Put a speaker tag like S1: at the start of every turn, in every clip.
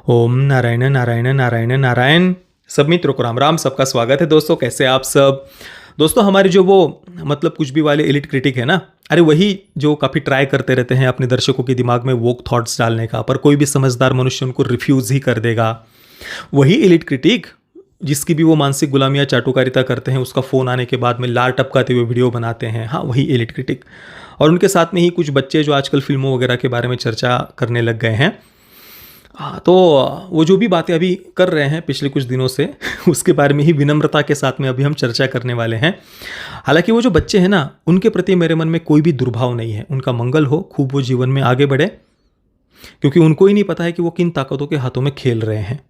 S1: ओम नारायण नारायण नारायण नारायण। सब मित्रों को राम राम, सबका स्वागत है। दोस्तों कैसे आप सब। दोस्तों हमारे जो वो मतलब कुछ भी वाले एलिट क्रिटिक है ना, अरे वही जो काफ़ी ट्राई करते रहते हैं अपने दर्शकों के दिमाग में वोक थॉट्स डालने का, पर कोई भी समझदार मनुष्य उनको रिफ्यूज़ ही कर देगा। वही एलिट क्रिटिक जिसकी भी वो मानसिक गुलामियाँ चाटुकारिता करते हैं, उसका फ़ोन आने के बाद में लार टपकाते हुए वीडियो बनाते हैं। हाँ, वही एलिट क्रिटिक। और उनके साथ में ही कुछ बच्चे जो आजकल फिल्मों वगैरह के बारे में चर्चा करने लग गए हैं। तो वो जो भी बातें अभी कर रहे हैं पिछले कुछ दिनों से उसके बारे में ही विनम्रता के साथ में अभी हम चर्चा करने वाले हैं। हालांकि वो जो बच्चे हैं ना, उनके प्रति मेरे मन में कोई भी दुर्भाव नहीं है। उनका मंगल हो, खूब वो जीवन में आगे बढ़े, क्योंकि उनको ही नहीं पता है कि वो किन ताकतों के हाथों में खेल रहे हैं।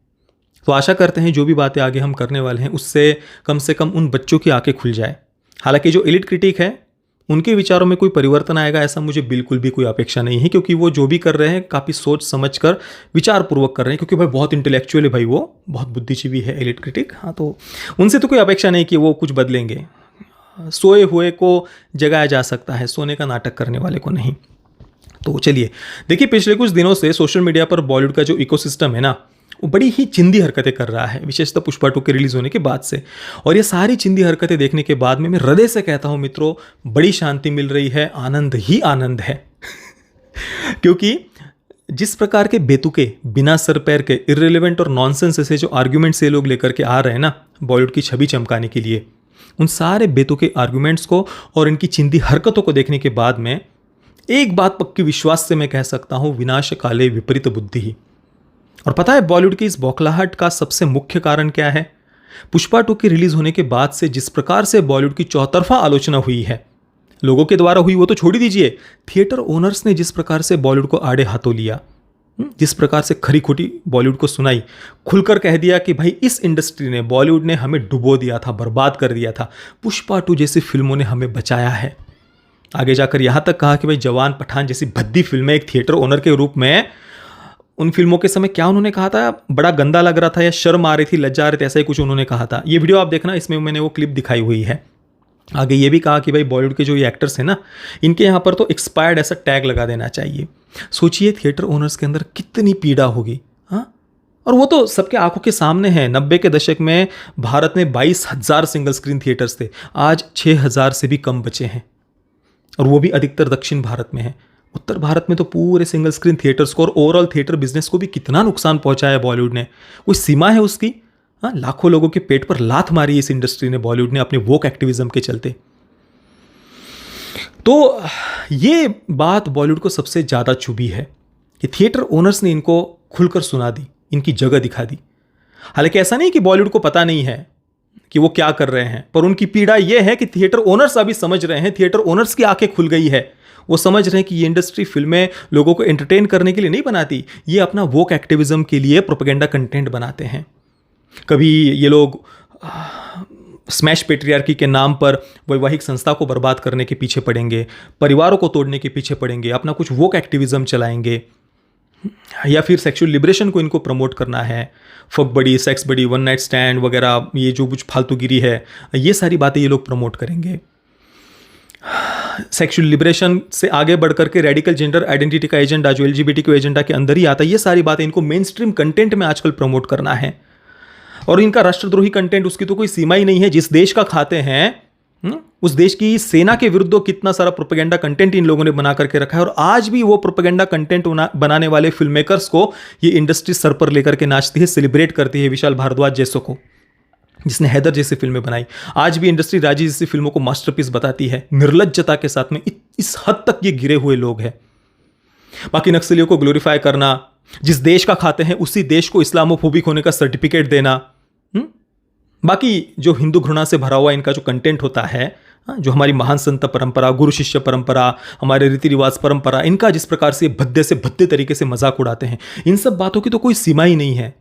S1: तो आशा करते हैं जो भी बातें आगे हम करने वाले हैं उससे कम से कम उन बच्चों की आंखें खुल जाए। हालांकि जो एलिट क्रिटिक है उनके विचारों में कोई परिवर्तन आएगा ऐसा मुझे बिल्कुल भी कोई अपेक्षा नहीं है, क्योंकि वो जो भी कर रहे हैं काफ़ी सोच समझ कर विचारपूर्वक कर रहे हैं। क्योंकि भाई बहुत इंटेलेक्चुअल है, भाई वो बहुत बुद्धिजीवी है एलिट क्रिटिक। हाँ, तो उनसे तो कोई अपेक्षा नहीं कि वो कुछ बदलेंगे। सोए हुए को जगाया जा सकता है, सोने का नाटक करने वाले को नहीं। तो चलिए देखिए, पिछले कुछ दिनों से सोशल मीडिया पर बॉलीवुड का जो इकोसिस्टम है ना, वो बड़ी ही चिंदी हरकतें कर रहा है, विशेषतः पुष्पा 2 के रिलीज होने के बाद से। और ये सारी चिंदी हरकतें देखने के बाद में मैं हृदय से कहता हूँ मित्रों, बड़ी शांति मिल रही है, आनंद ही आनंद है। क्योंकि जिस प्रकार के बेतुके, बिना सर पैर के, इर्रेलेवेंट और नॉनसेंस ऐसे जो आर्ग्यूमेंट्स ये लोग लेकर के आ रहे हैं ना बॉलीवुड की छवि चमकाने के लिए, उन सारे बेतुके आर्ग्यूमेंट्स को और इनकी चिंदी हरकतों को देखने के बाद में एक बात पक्की विश्वास से मैं कह सकता हूँ, विनाश काले विपरीत बुद्धि ही। और पता है बॉलीवुड की इस बौखलाहट का सबसे मुख्य कारण क्या है? पुष्पा 2 की रिलीज होने के बाद से जिस प्रकार से बॉलीवुड की चौतरफा आलोचना हुई है, लोगों के द्वारा हुई वो तो छोड़ ही दीजिए, थिएटर ओनर्स ने जिस प्रकार से बॉलीवुड को आड़े हाथों लिया, जिस प्रकार से खरी खोटी बॉलीवुड को सुनाई, खुलकर कह दिया कि भाई इस इंडस्ट्री ने, बॉलीवुड ने हमें डुबो दिया था, बर्बाद कर दिया था, पुष्पा 2 जैसी फिल्मों ने हमें बचाया है। आगे जाकर यहां तक कहा कि भाई जवान, पठान जैसी भद्दी फिल्में एक थिएटर ओनर के रूप में, उन फिल्मों के समय क्या उन्होंने कहा था, बड़ा गंदा लग रहा था या शर्म आ रही थी, लज्जा आ रही थी, ऐसा ही कुछ उन्होंने कहा था। ये वीडियो आप देखना, इसमें मैंने वो क्लिप दिखाई हुई है। आगे ये भी कहा कि भाई बॉलीवुड के जो ये एक्टर्स हैं ना, इनके यहाँ पर तो एक्सपायर्ड ऐसा टैग लगा देना चाहिए। सोचिए थिएटर ओनर्स के अंदर कितनी पीड़ा होगी। हाँ, और वो तो सबके आंखों के सामने है। 90 के दशक में भारत में 22,000 सिंगल स्क्रीन थिएटर्स थे, आज 6,000 से भी कम बचे हैं, और वो भी अधिकतर दक्षिण भारत में है। उत्तर भारत में तो पूरे सिंगल स्क्रीन थिएटर्स को और ओवरऑल थिएटर बिजनेस को भी कितना नुकसान पहुंचाया बॉलीवुड ने, कोई सीमा है उसकी? हाँ, लाखों लोगों के पेट पर लात मारी इस इंडस्ट्री ने, बॉलीवुड ने, अपने वोक एक्टिविज्म के चलते। तो ये बात बॉलीवुड को सबसे ज़्यादा चुभी है कि थिएटर ओनर्स ने इनको खुलकर सुना दी, इनकी जगह दिखा दी। हालांकि ऐसा नहीं कि बॉलीवुड को पता नहीं है कि वो क्या कर रहे हैं, पर उनकी पीड़ा यह है कि थिएटर ओनर्स अभी समझ रहे हैं, थिएटर ओनर्स की आंखें खुल गई है। वो समझ रहे हैं कि ये इंडस्ट्री फिल्में लोगों को एंटरटेन करने के लिए नहीं बनाती, ये अपना वोक एक्टिविज्म के लिए प्रोपेगेंडा कंटेंट बनाते हैं। कभी ये लोग स्मैश पेट्रियार्की के नाम पर वैवाहिक संस्था को बर्बाद करने के पीछे पड़ेंगे, परिवारों को तोड़ने के पीछे पड़ेंगे, अपना कुछ वोक एक्टिविज्म चलाएंगे, या फिर सेक्सुअल लिबरेशन को इनको प्रमोट करना है, फक बड़ी, सेक्स बड़ी, वन नाइट स्टैंड वगैरह, ये जो कुछ फालतूगिरी है, ये सारी बातें ये लोग प्रमोट करेंगे। सेक्सुअल लिबरेशन से आगे बढ़कर के रेडिकल जेंडर आइडेंटिटी का एजेंडा जो LGBTQ एजेंडा के अंदर ही आता है, ये सारी बातें इनको मेन स्ट्रीम कंटेंट में आजकल प्रमोट करना है। और इनका राष्ट्रद्रोही कंटेंट, उसकी तो कोई सीमा ही नहीं है। जिस देश का खाते हैं उस देश की सेना के विरुद्ध कितना सारा प्रोपेगेंडा कंटेंट इन लोगों ने बना करके रखा है। और आज भी वो प्रोपेगेंडा कंटेंट बनाने वाले फिल्म मेकर्स को ये इंडस्ट्री सर पर लेकर के नाचती है, सेलिब्रेट करती है। विशाल भारद्वाज जैसों को, जिसने हैदर जैसी फिल्में बनाई, आज भी इंडस्ट्री राजी जैसी फिल्मों को मास्टरपीस बताती है, निर्लज्जता के साथ में। इस हद तक ये गिरे हुए लोग हैं। बाकी नक्सलियों को ग्लोरीफाई करना, जिस देश का खाते हैं उसी देश को इस्लामोफोबिक होने का सर्टिफिकेट देना, बाकी जो हिंदू घृणा से भरा हुआ इनका जो कंटेंट होता है, जो हमारी महान संत परंपरा, गुरु शिष्य परंपरा, हमारे रीति रिवाज परंपरा, इनका जिस प्रकार से भद्दे से भद्दे तरीके से मजाक उड़ाते हैं, इन सब बातों की तो कोई सीमा ही नहीं है।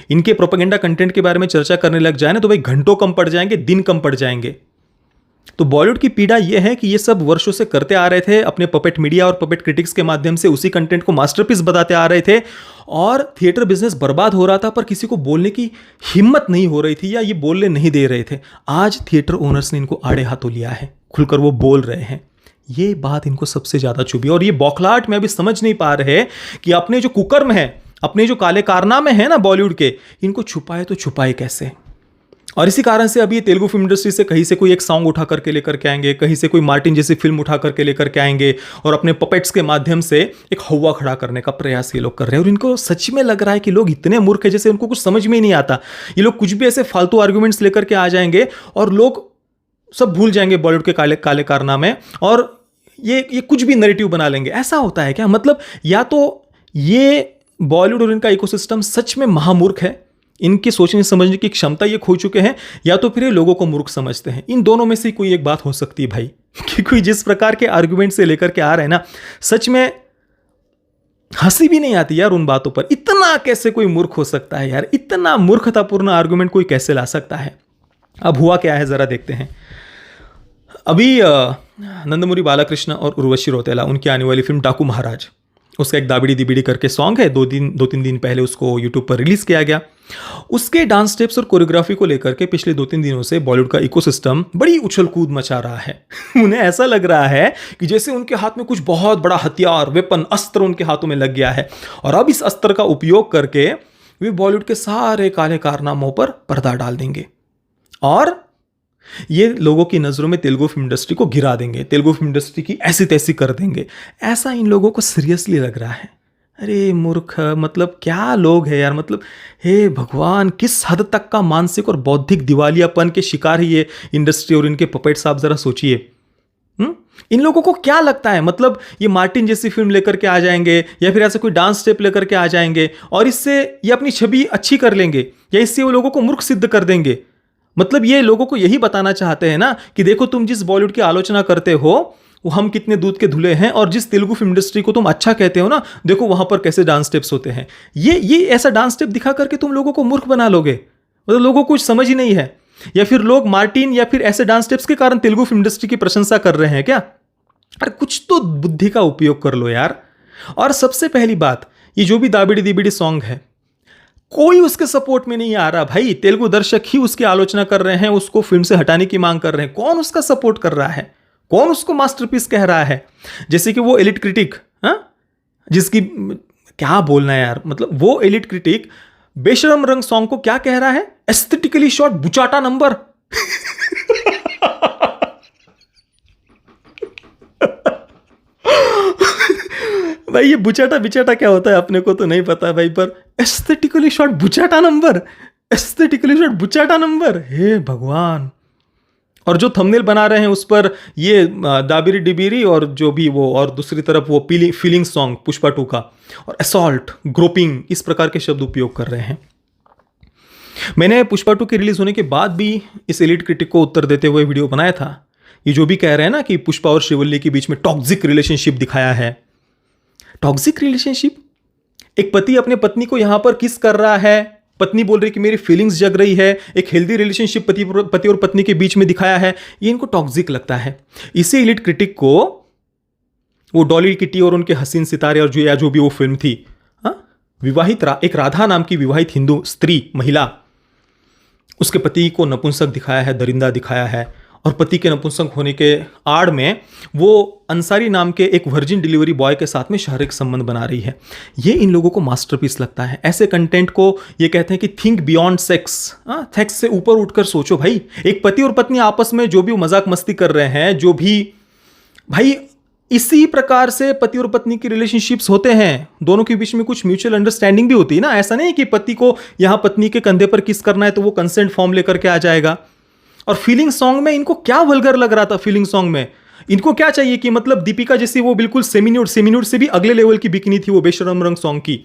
S1: इनके प्रोपेगेंडा कंटेंट के बारे में चर्चा करने लग जाए ना तो भाई घंटों कम पड़ जाएंगे, दिन कम पड़ जाएंगे। तो बॉलीवुड की पीड़ा यह है कि ये सब वर्षों से करते आ रहे थे, अपने पपेट मीडिया और पपेट क्रिटिक्स के माध्यम से उसी कंटेंट को मास्टरपीस बताते आ रहे थे, और थिएटर बिजनेस बर्बाद हो रहा था, पर किसी को बोलने की हिम्मत नहीं हो रही थी या ये बोलने नहीं दे रहे थे। आज थिएटर ओनर्स ने इनको आड़े हाथों लिया है, खुलकर वो बोल रहे हैं। ये बात इनको सबसे ज्यादा चुभी, और ये बौखलाहट में अभी समझ नहीं पा रहे कि अपने जो कुकर्म है, अपने जो काले कारनामे हैं ना बॉलीवुड के, इनको छुपाए तो छुपाए कैसे। और इसी कारण से अभी तेलुगु फिल्म इंडस्ट्री से कहीं से कोई एक सॉन्ग उठा करके लेकर के आएंगे, कहीं से कोई मार्टिन जैसी फिल्म उठा करके लेकर के आएंगे और अपने पपेट्स के माध्यम से एक हवा खड़ा करने का प्रयास ये लोग कर रहे हैं। और इनको सच में लग रहा है कि लोग इतने मूर्ख है जैसे उनको कुछ समझ में ही नहीं आता। ये लोग कुछ भी ऐसे फालतू आर्ग्यूमेंट्स लेकर के आ जाएंगे और लोग सब भूल जाएंगे बॉलीवुड के काले काले कारनामे और ये कुछ भी नैरेटिव बना लेंगे। ऐसा होता है क्या? मतलब या तो ये बॉलीवुड और इनका इकोसिस्टम सच में महामूर्ख है, इनकी सोचने समझने की क्षमता ये खो चुके हैं, या तो फिर ये लोगों को मूर्ख समझते हैं। इन दोनों में से कोई एक बात हो सकती है भाई, कि कोई जिस प्रकार के आर्गुमेंट से लेकर के आ रहे हैं ना, सच में हंसी भी नहीं आती यार उन बातों पर। इतना कैसे कोई मूर्ख हो सकता है यार? इतना मूर्खतापूर्ण आर्गुमेंट कोई कैसे ला सकता है? अब हुआ क्या है जरा देखते हैं। अभी नंदमुरी बालाकृष्ण और उर्वशी रौतेला, उनकी आने वाली फिल्म डाकू महाराज, उसका एक दाबिड़ी दिबिड़ी करके सॉन्ग है, 2-3 दिन पहले उसको यूट्यूब पर रिलीज किया गया। उसके डांस स्टेप्स और कोरियोग्राफी को लेकर के पिछले 2-3 दिनों से बॉलीवुड का इकोसिस्टम बड़ी उछल कूद मचा रहा है। उन्हें ऐसा लग रहा है कि जैसे उनके हाथ में कुछ बहुत बड़ा हथियार, वेपन, अस्त्र उनके हाथों में लग गया है और अब इस अस्त्र का उपयोग करके वे बॉलीवुड के सारे काले कारनामों पर पर्दा डाल देंगे और ये लोगों की नज़रों में तेलुगु फिल्म इंडस्ट्री को गिरा देंगे, तेलुगु फिल्म इंडस्ट्री की ऐसी तैसी कर देंगे। ऐसा इन लोगों को सीरियसली लग रहा है। अरे मूर्ख, मतलब क्या लोग हैं यार। मतलब हे भगवान, किस हद तक का मानसिक और बौद्धिक दिवालियापन के शिकार है ये इंडस्ट्री और इनके पपेट्स। आप जरा सोचिए, इन लोगों को क्या लगता है? मतलब ये मार्टिन जैसी फिल्म लेकर के आ जाएंगे या फिर ऐसा कोई डांस स्टेप लेकर के आ जाएंगे और इससे ये अपनी छवि अच्छी कर लेंगे या इससे वो लोगों को मूर्ख सिद्ध कर देंगे। मतलब ये लोगों को यही बताना चाहते हैं ना कि देखो, तुम जिस बॉलीवुड की आलोचना करते हो वो हम कितने दूध के धुले हैं, और जिस तेलुगु फिल्म इंडस्ट्री को तुम अच्छा कहते हो ना, देखो वहां पर कैसे डांस स्टेप्स होते हैं। ये ऐसा डांस स्टेप दिखा करके तुम लोगों को मूर्ख बना लोगे। मतलब लोगों को कुछ समझ ही नहीं है, या फिर लोग मार्टिन या फिर ऐसे डांस स्टेप्स के कारण तेलुगु फिल्म इंडस्ट्री की प्रशंसा कर रहे हैं क्या? अरे कुछ तो बुद्धि का उपयोग कर लो यार। और सबसे पहली बात, ये जो भी दाबिड़ी दिबिड़ी सॉन्ग है, कोई उसके सपोर्ट में नहीं आ रहा भाई। तेलुगु दर्शक ही उसकी आलोचना कर रहे हैं, उसको फिल्म से हटाने की मांग कर रहे हैं। कौन उसका सपोर्ट कर रहा है? कौन उसको मास्टरपीस कह रहा है? जैसे कि वो एलिट क्रिटिक, जिसकी क्या बोलना है यार, मतलब वो एलिट क्रिटिक बेशरम रंग सॉन्ग को क्या कह रहा है? एस्थेटिकली शॉर्ट बुचाटा नंबर। भाई ये बुचाटा बिचाटा क्या होता है अपने को तो नहीं पता भाई, पर एस्थेटिकली शॉर्ट बुचाटा नंबर, एस्थेटिकली शॉर्ट बुचाटा नंबर, हे भगवान। और जो थंबनेल बना रहे हैं उस पर ये दाबिरी डिबिरी और जो भी वो, और दूसरी तरफ वो फीलिंग सॉन्ग पुष्पा 2 का, और असॉल्ट, ग्रोपिंग, इस प्रकार के शब्द उपयोग कर रहे हैं। मैंने पुष्पा 2 के रिलीज होने के बाद भी इस एलिट क्रिटिक को उत्तर देते हुए वीडियो बनाया था। ये जो भी कह रहे हैं ना कि पुष्पा और श्रीवल्ली के बीच में टॉक्सिक रिलेशनशिप दिखाया है। Toxic relationship? एक पति अपने पत्नी को यहां पर किस कर रहा है, पत्नी बोल रही कि मेरी फीलिंग्स जग रही है, एक हेल्दी रिलेशनशिप पति और पत्नी के बीच में दिखाया है, ये इनको टॉक्सिक लगता है। इसी एलिट क्रिटिक को वो डॉली किटी और उनके हसीन सितारे और जो भी वो फिल्म थी, विवाहित एक राधा नाम की विवाहित हिंदू स्त्री, महिला, उसके पति को नपुंसक दिखाया है, दरिंदा दिखाया है, और पति के नपुंसक होने के आड़ में वो अंसारी नाम के एक वर्जिन डिलीवरी बॉय के साथ में शारीरिक संबंध बना रही है। ये इन लोगों को मास्टरपीस लगता है। ऐसे कंटेंट को ये कहते हैं कि थिंक बियॉन्ड सेक्स, सेक्स से ऊपर उठकर सोचो भाई। एक पति और पत्नी आपस में जो भी मजाक मस्ती कर रहे हैं, जो भी भाई, इसी प्रकार से पति और पत्नी की रिलेशनशिप्स होते हैं। दोनों के बीच में कुछ म्यूचुअल अंडरस्टैंडिंग भी होती है ना। ऐसा नहीं कि पति को यहां पत्नी के कंधे पर किस करना है तो वो कंसेंट फॉर्म लेकर के आ जाएगा। और फीलिंग सॉन्ग में इनको क्या वल्गर लग रहा था? फीलिंग सॉन्ग में इनको क्या चाहिए कि मतलब दीपिका जैसी वो बिल्कुल सेमी न्यूड से भी अगले लेवल की बिकनी थी वो बेशरम रंग सॉन्ग की।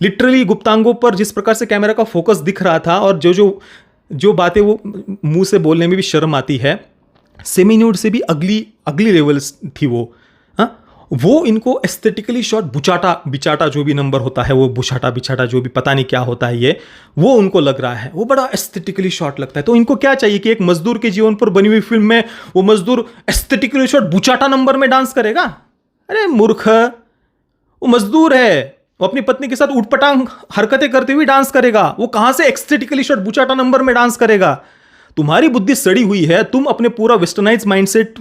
S1: लिटरली गुप्तांगों पर जिस प्रकार से कैमरा का फोकस दिख रहा था और जो बातें वो मुंह से बोलने में भी शर्म आती है, सेमी न्यूड से भी अगली लेवल थी वो इनको एस्थेटिकली शॉर्ट बुचाटा बिचाटा जो भी नंबर होता है, वो बुचाटा बिचाटा जो भी पता नहीं क्या होता है, ये वो उनको लग रहा है, वो बड़ा एस्थेटिकली शॉर्ट लगता है। तो इनको क्या चाहिए कि एक मजदूर के जीवन पर बनी हुई फिल्म में वो मजदूर एस्थेटिकली शॉर्ट बुचाटा नंबर में डांस करेगा? अरे मूर्ख, वो मजदूर है, वो अपनी पत्नी के साथ उठपटांग हरकतें करते हुए डांस करेगा। वो कहां से एस्थेटिकली शॉर्ट बुचाटा नंबर में डांस करेगा? तुम्हारी बुद्धि सड़ी हुई है, तुम अपने पूरा वेस्टर्नाइज माइंडसेट,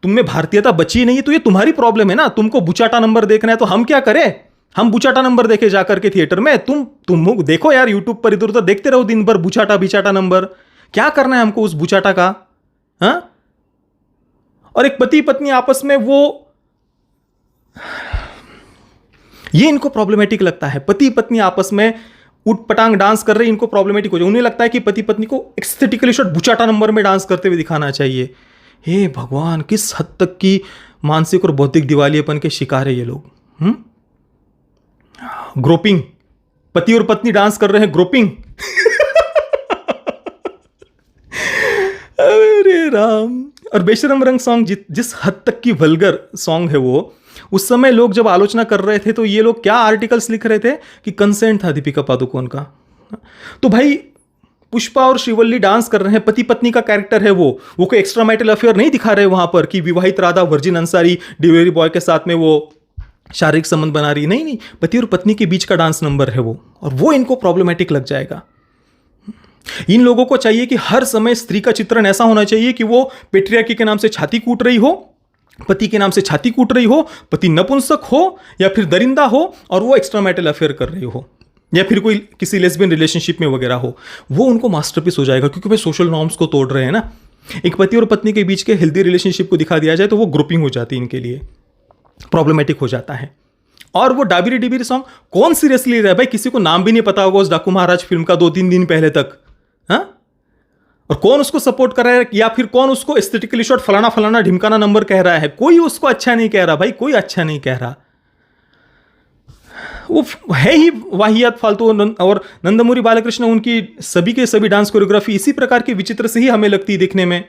S1: तुम में भारतीयता बची नहीं, तो ये तुम्हारी प्रॉब्लम है ना। तुमको बुचाटा नंबर देखना है तो हम क्या करें? हम बुचाटा नंबर देखे जाकर के थिएटर में। तुम देखो यार, यूट्यूब पर इधर उधर देखते रहो दिन भर, बुचाटा बिचाटा नंबर। क्या करना है हमको उस बुचाटा का? हाँ? और एक पति पत्नी आपस में ये इनको प्रॉब्लमेटिक लगता है। पति पत्नी आपस में उठ पटांग डांस कर रहे, इनको प्रॉब्लमेटिक हो जाए। उन्हें लगता है कि पति पत्नी को एस्थेटिकली शॉट बुचाटा नंबर में डांस करते हुए दिखाना चाहिए। हे भगवान, किस हद तक की मानसिक और बौद्धिक दिवालियेपन के शिकार है ये लोग। ग्रोपिंग, पति और पत्नी डांस कर रहे हैं, ग्रोपिंग। अरे राम। और बेशरम रंग सॉन्ग जिस हद तक की वल्गर सॉन्ग है वो, उस समय लोग जब आलोचना कर रहे थे तो ये लोग क्या आर्टिकल्स लिख रहे थे कि कंसेंट था दीपिका पादुकोण का। तो भाई पुष्पा और श्रीवल्ली डांस कर रहे हैं, पति पत्नी का कैरेक्टर है वो कोई एक्स्ट्रा मैरिटल अफेयर नहीं दिखा रहे वहां पर कि विवाहित Radha virgin Ansari delivery boy के साथ में वो शारीरिक संबंध बना रही। नहीं, पति और पत्नी के बीच का डांस नंबर है वो, और वो इनको प्रॉब्लमेटिक लग जाएगा। इन लोगों को चाहिए कि हर समय स्त्री का चित्रण ऐसा होना चाहिए कि वो पेट्रियार्की के नाम से छाती कूट रही हो, पति के नाम से छाती कूट रही हो, पति नपुंसक हो या फिर दरिंदा हो, और वो एक्स्ट्रा मैरिटल अफेयर कर रही हो, या फिर कोई किसी लेस्बियन रिलेशनशिप में वगैरह हो। वो उनको मास्टरपीस हो जाएगा, क्योंकि भाई सोशल नॉर्म्स को तोड़ रहे हैं ना। एक पति और पत्नी के बीच के हेल्दी रिलेशनशिप को दिखा दिया जाए तो वो ग्रुपिंग हो जाती है, इनके लिए प्रॉब्लमेटिक हो जाता है। और वो डाबिरी डिबिरी सॉन्ग कौन सीरियसली ले रहा है भाई? किसी को नाम भी नहीं पता होगा उस डाकू महाराज फिल्म का 2-3 दिन पहले तक। हाँ? और कौन उसको सपोर्ट कर रहा है, या फिर कौन उसको एस्थेटिकली शॉट फलाना फलाना ढिमकाना नंबर कह रहा है? कोई उसको अच्छा नहीं कह रहा भाई, कोई अच्छा नहीं कह रहा। वो है ही वाहियात, फालतू। और नंदमुरी बालकृष्ण, उनकी सभी के सभी डांस कोरियोग्राफी इसी प्रकार की विचित्र से ही हमें लगती है दिखने में।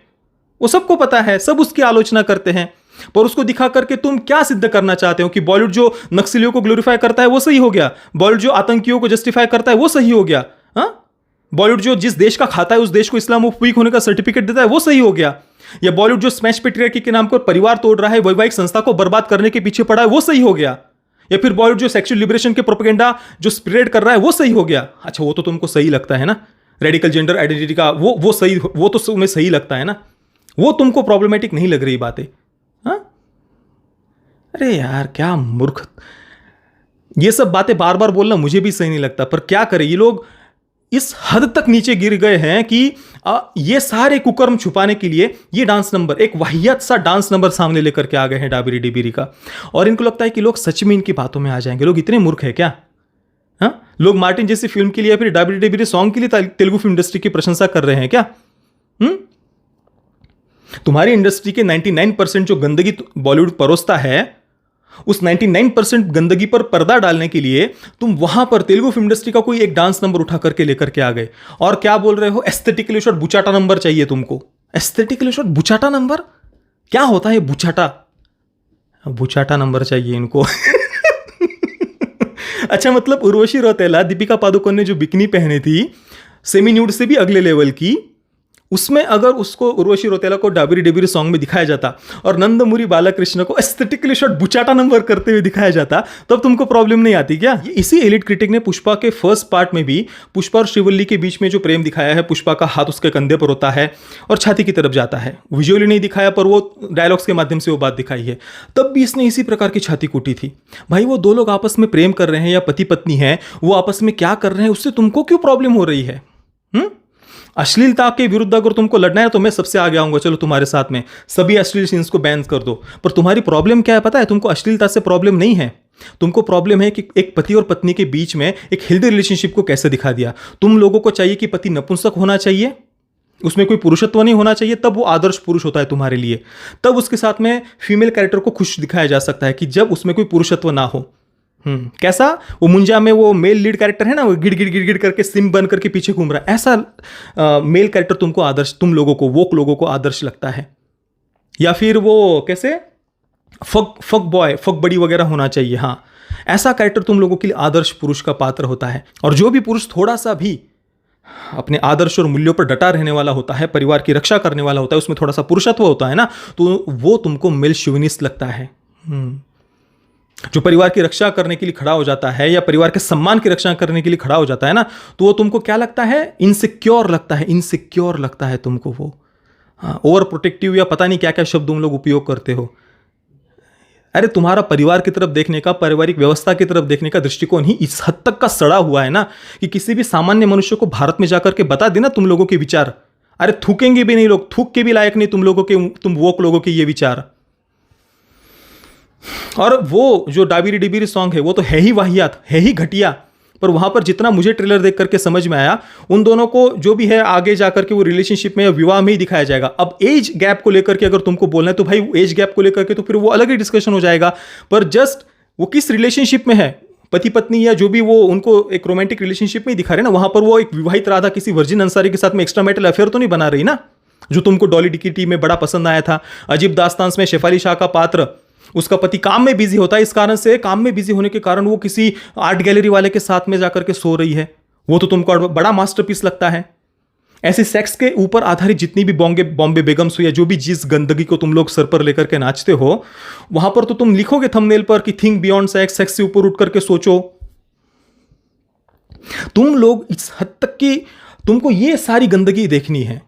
S1: वो सबको पता है, सब उसकी आलोचना करते हैं, पर उसको दिखा करके तुम क्या सिद्ध करना चाहते हो? कि बॉलीवुड जो नक्सलियों को ग्लोरीफाई करता है वो सही हो गया, बॉलीवुड जो आतंकियों को जस्टिफाई करता है वो सही हो गया, हाँ? बॉलीवुड जो जिस देश का खाता है उस देश को इस्लामोफोबिक होने का सर्टिफिकेट देता है वो सही हो गया, या बॉलीवुड जो स्मैश पेट्रियार्की के नाम पर परिवार तोड़ रहा है, वैवाहिक संस्था को बर्बाद करने के पीछे पड़ा है वो सही हो गया, या फिर बॉलीवुड जो सेक्सुअल लिबरेशन के प्रोपेगेंडा जो स्प्रेड कर रहा है वो सही हो गया। अच्छा, वो तो तुमको सही लगता है ना, रेडिकल जेंडर आइडेंटिटी का वो सही, वो तो तुम्हें सही लगता है ना, वो तुमको प्रॉब्लमेटिक नहीं लग रही बातें। हाँ, अरे यार क्या मूर्ख। ये सब बातें बार बार बोलना मुझे भी सही नहीं लगता, पर क्या करें, ये लोग इस हद तक नीचे गिर गए हैं कि ये सारे कुकर्म छुपाने के लिए ये डांस नंबर, एक वाहियात सा डांस नंबर सामने लेकर के आ गए हैं डाबिरी डिबिरी का। और इनको लगता है कि लोग सच में इनकी बातों में आ जाएंगे। लोग इतने मूर्ख है क्या? हाँ, लोग मार्टिन जैसी फिल्म के लिए या फिर डाबिरी डिबिरी सॉन्ग के लिए तेलुगु फिल्म इंडस्ट्री की प्रशंसा कर रहे हैं क्या? तुम्हारी इंडस्ट्री के 99% जो गंदगी बॉलीवुड परोसता है, उस 99% गंदगी पर पर्दा डालने के लिए तुम वहां पर तेलुगु फिल्म इंडस्ट्री का कोई एक डांस नंबर उठा करके लेकर के आ गए, और क्या बोल रहे हो? एस्थेटिकली शॉट बुचाटा नंबर चाहिए तुमको। एस्थेटिकली शॉट बुचाटा नंबर क्या होता है? बुचाटा नंबर चाहिए इनको। अच्छा, मतलब उर्वशी रौतेला, दीपिका पादुकोण ने जो बिकनी पहनी थी सेमी न्यूड से भी अगले लेवल की, उसमें अगर उसको उर्वशी रौतेला को डाबिरी डिबिरी सॉन्ग में दिखाया जाता और नंदमुरी बालकृष्ण को एस्थेटिकली शॉट बुचाटा नंबर करते हुए दिखाया जाता, तब तुमको प्रॉब्लम नहीं आती क्या? इसी एलिट क्रिटिक ने पुष्पा के फर्स्ट पार्ट में भी पुष्पा और श्रीवल्ली के बीच में जो प्रेम दिखाया है, पुष्पा का हाथ उसके कंधे पर होता है और छाती की तरफ जाता है, विजुअली नहीं दिखाया पर वो डायलॉग्स के माध्यम से वो बात दिखाई है, तब भी इसने इसी प्रकार की छाती कूटी थी। भाई वो दो लोग आपस में प्रेम कर रहे हैं या पति पत्नी है, वो आपस में क्या कर रहे हैं उससे तुमको क्यों प्रॉब्लम हो रही है? अश्लीलता के विरुद्ध अगर तुमको लड़ना है तो मैं सबसे आगे आऊंगा, चलो तुम्हारे साथ में सभी अश्लील सीन्स को बैन कर दो। पर तुम्हारी प्रॉब्लम क्या है पता है? तुमको अश्लीलता से प्रॉब्लम नहीं है, तुमको प्रॉब्लम है कि एक पति और पत्नी के बीच में एक हेल्दी रिलेशनशिप को कैसे दिखा दिया। तुम लोगों को चाहिए कि पति नपुंसक होना चाहिए, उसमें कोई पुरुषत्व नहीं होना चाहिए, तब वो आदर्श पुरुष होता है तुम्हारे लिए। तब उसके साथ में फीमेल कैरेक्टर को खुश दिखाया जा सकता है कि जब उसमें कोई पुरुषत्व ना हो। कैसा? वो मुंजा में वो मेल लीड कैरेक्टर है ना, वो गिड़ गिड़ गिड़ गिड़ करके सिम बन करके पीछे घूम रहा है, ऐसा मेल कैरेक्टर तुमको आदर्श, तुम लोगों को, वोक लोगों को आदर्श लगता है। या फिर वो कैसे फक बॉय, फक बड़ी वगैरह होना चाहिए। हाँ, ऐसा कैरेक्टर तुम लोगों के लिए आदर्श पुरुष का पात्र होता है। और जो भी पुरुष थोड़ा सा भी अपने आदर्श और मूल्यों पर डटा रहने वाला होता है, परिवार की रक्षा करने वाला होता है, उसमें थोड़ा सा पुरुषत्व होता है ना, तो वो तुमको मेल शोविनिस्ट लगता है। जो परिवार की रक्षा करने के लिए खड़ा हो जाता है या परिवार के सम्मान की रक्षा करने के लिए खड़ा हो जाता है ना, तो वो तुमको क्या लगता है? इनसिक्योर लगता है, इनसिक्योर लगता है तुमको वो। हाँ, ओवर प्रोटेक्टिव या पता नहीं क्या क्या शब्द तुम लोग उपयोग करते हो। अरे तुम्हारा परिवार की तरफ देखने का, पारिवारिक व्यवस्था की तरफ देखने का दृष्टिकोण ही इस हद तक का सड़ा हुआ है ना कि किसी भी सामान्य मनुष्य को भारत में जाकर के बता देना तुम लोगों के विचार, अरे थूकेंगे भी नहीं लोग, थूक के भी लायक नहीं तुम लोगों के, तुम वोक लोगों के ये विचार। और वो जो डाबीरी डिबीरी सॉन्ग है वो तो है ही वाहियात, है ही घटिया, पर वहां पर जितना मुझे ट्रेलर देख करके समझ में आया, उन दोनों को जो भी है आगे जाकर के वो रिलेशनशिप में या विवाह में ही दिखाया जाएगा। अब एज गैप को लेकर के अगर तुमको बोलना है तो भाई एज गैप को लेकर के तो फिर वो अलग ही डिस्कशन हो जाएगा, पर जस्ट वो किस रिलेशनशिप में है, पति पत्नी या जो भी, वो उनको एक रोमांटिक रिलेशनशिप में ही दिखा रहे ना। वहां पर वो एक विवाहित राधा किसी वर्जिन अंसारी के साथ में एक्स्ट्रा मैरिटल अफेयर तो नहीं बना रही ना, जो तुमको डॉली डिकीटी में बड़ा पसंद आया था। अजीब दास्तान में शेफाली शाह का पात्र, उसका पति काम में बिजी होता है, इस कारण से काम में बिजी होने के कारण वो किसी आर्ट गैलरी वाले के साथ में जाकर के सो रही है, वो तो तुमको बड़ा मास्टरपीस लगता है। ऐसे सेक्स के ऊपर आधारित जितनी भी बॉम्बे बेगम्स हो या जो भी जिस गंदगी को तुम लोग सर पर लेकर के नाचते हो, वहां पर तो तुम लिखोगे थंबनेल पर कि थिंक बियॉन्ड सेक्स, सेक्स से ऊपर उठ करके सोचो। तुम लोग इस हद तक की तुमको ये सारी गंदगी देखनी है,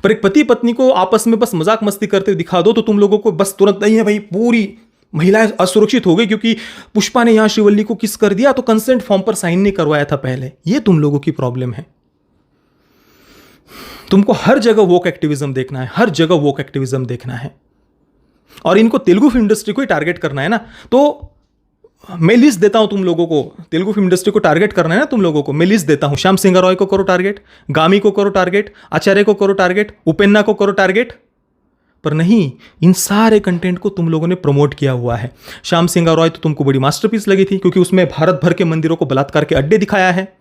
S1: पर एक पति पत्नी को आपस में बस मजाक मस्ती करते दिखा दो तो तुम लोगों को बस तुरंत नहीं है भाई, पूरी महिलाएं असुरक्षित हो गई क्योंकि पुष्पा ने यहां श्रीवल्ली को किस कर दिया तो कंसेंट फॉर्म पर साइन नहीं करवाया था पहले। ये तुम लोगों की प्रॉब्लम है। तुमको हर जगह वोक एक्टिविज्म देखना है, हर जगह वोक एक्टिविज्म देखना है, और इनको तेलुगु फिल्म इंडस्ट्री को ही टारगेट करना है ना। तो मैं लिस्ट देता हूं तुम लोगों को, तेलुगु फिल्म इंडस्ट्री को टारगेट करना है ना तुम लोगों को, मैं लिस्ट देता हूं। श्याम सिंह रॉय को करो टारगेट, गामी को करो टारगेट, आचार्य को करो टारगेट, उपेन्ना को करो टारगेट, पर नहीं, इन सारे कंटेंट को तुम लोगों ने प्रमोट किया हुआ है। श्याम सिंह रॉय तो तुमको बड़ी मास्टरपीस लगी थी क्योंकि उसमें भारत भर के मंदिरों को बलात्कार के अड्डे दिखाया है।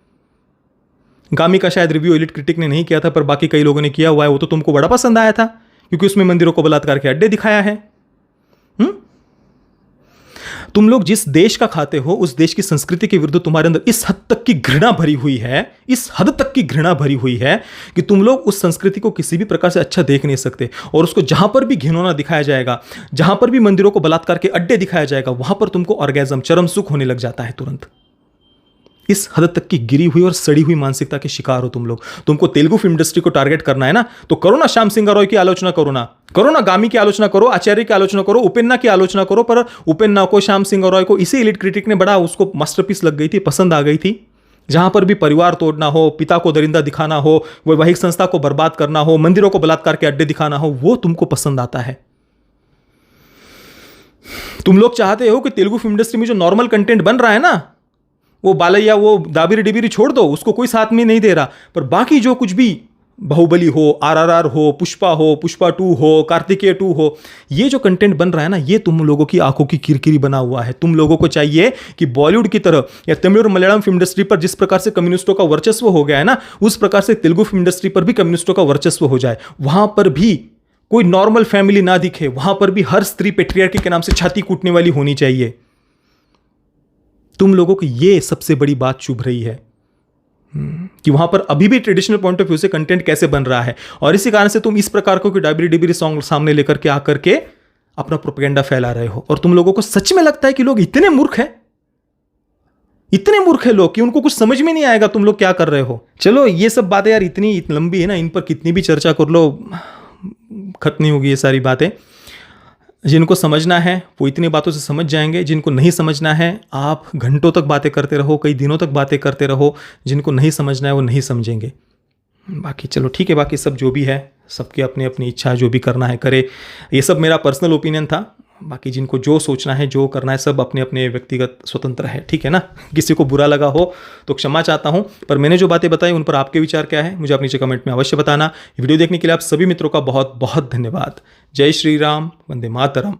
S1: गामी का शायद रिव्यू एलिट क्रिटिक ने नहीं किया था, पर बाकी कई लोगों ने किया हुआ है, वो तो तुमको बड़ा पसंद आया था क्योंकि उसमें मंदिरों को बलात्कार के अड्डे दिखाया है। तुम लोग जिस देश का खाते हो उस देश की संस्कृति के विरुद्ध तुम्हारे अंदर इस हद तक की घृणा भरी हुई है, इस हद तक की घृणा भरी हुई है कि तुम लोग उस संस्कृति को किसी भी प्रकार से अच्छा देख नहीं सकते, और उसको जहां पर भी घिनौना दिखाया जाएगा, जहां पर भी मंदिरों को बलात्कार के अड्डे दिखाया जाएगा, वहां पर तुमको ऑर्गेज्म, चरम सुख होने लग जाता है तुरंत। इस हद तक की गिरी हुई और सड़ी हुई मानसिकता के शिकार हो तुम लोग। तुमको तेलुगु फिल्म इंडस्ट्री को टारगेट करना है ना, तो करो ना, श्याम सिंह रॉय की आलोचना करो ना, गामी की आलोचना करो, आचार्य की आलोचना करो, उपेन्ना की आलोचना करो, पर उपेन्ना को, श्याम सिंह रॉय को इसी एलिट क्रिटिक ने बड़ा उसको मास्टरपीस लग गई थी, पसंद आ गई थी। जहां पर भी परिवार तोड़ना हो, पिता को दरिंदा दिखाना हो, वैवाहिक संस्था को बर्बाद करना हो, मंदिरों को बलात्कार के अड्डे दिखाना हो, वो तुमको पसंद आता है। तुम लोग चाहते हो कि तेलुगु फिल्म इंडस्ट्री में जो नॉर्मल कंटेंट बन रहा है ना, वो बालैया, वो दाबीरी डिबीरी छोड़ दो, उसको कोई साथ में नहीं दे रहा, पर बाकी जो कुछ भी बाहुबली हो, आरआरआर हो, पुष्पा 2 हो, कार्तिकेय 2 हो, ये जो कंटेंट बन रहा है ना, ये तुम लोगों की आंखों की किरकिरी बना हुआ है। तुम लोगों को चाहिए कि बॉलीवुड की तरह या तमिल और मलयालम फिल्म इंडस्ट्री पर जिस प्रकार से कम्युनिस्टों का वर्चस्व हो गया है ना, उस प्रकार से तेलुगु फिल्म इंडस्ट्री पर भी कम्युनिस्टों का वर्चस्व हो जाए। वहां पर भी कोई नॉर्मल फैमिली ना दिखे, वहां पर भी हर स्त्री पेट्रियार्की के नाम से छाती कूटने वाली होनी चाहिए। तुम लोगों को ये सबसे बड़ी बात चुभ रही है कि वहां पर अभी भी ट्रेडिशनल पॉइंट ऑफ व्यू से कंटेंट कैसे बन रहा है, और इसी कारण से तुम इस प्रकार को डाबरी डिबरी सॉन्ग सामने लेकर के आकर के अपना प्रोपेगेंडा फैला रहे हो। और तुम लोगों को सच में लगता है कि लोग इतने मूर्ख हैं, इतने मूर्ख है लोग कि उनको कुछ समझ में नहीं आएगा तुम लोग क्या कर रहे हो। चलो ये सब बातें यार इतनी लंबी है ना, इन पर कितनी भी चर्चा कर लो खत्म नहीं होगी ये सारी बातें। जिनको समझना है वो इतनी बातों से समझ जाएंगे, जिनको नहीं समझना है आप घंटों तक बातें करते रहो, कई दिनों तक बातें करते रहो, जिनको नहीं समझना है वो नहीं समझेंगे। बाकी चलो ठीक है, बाकी सब जो भी है सबकी अपनी अपनी इच्छा, जो भी करना है करे। ये सब मेरा पर्सनल ओपिनियन था, बाकी जिनको जो सोचना है जो करना है सब अपने अपने व्यक्तिगत स्वतंत्र है, ठीक है ना। किसी को बुरा लगा हो तो क्षमा चाहता हूं, पर मैंने जो बातें बताई उन पर आपके विचार क्या है मुझे आप नीचे कमेंट में अवश्य बताना। वीडियो देखने के लिए आप सभी मित्रों का बहुत बहुत धन्यवाद। जय श्री राम, वंदे मातरम।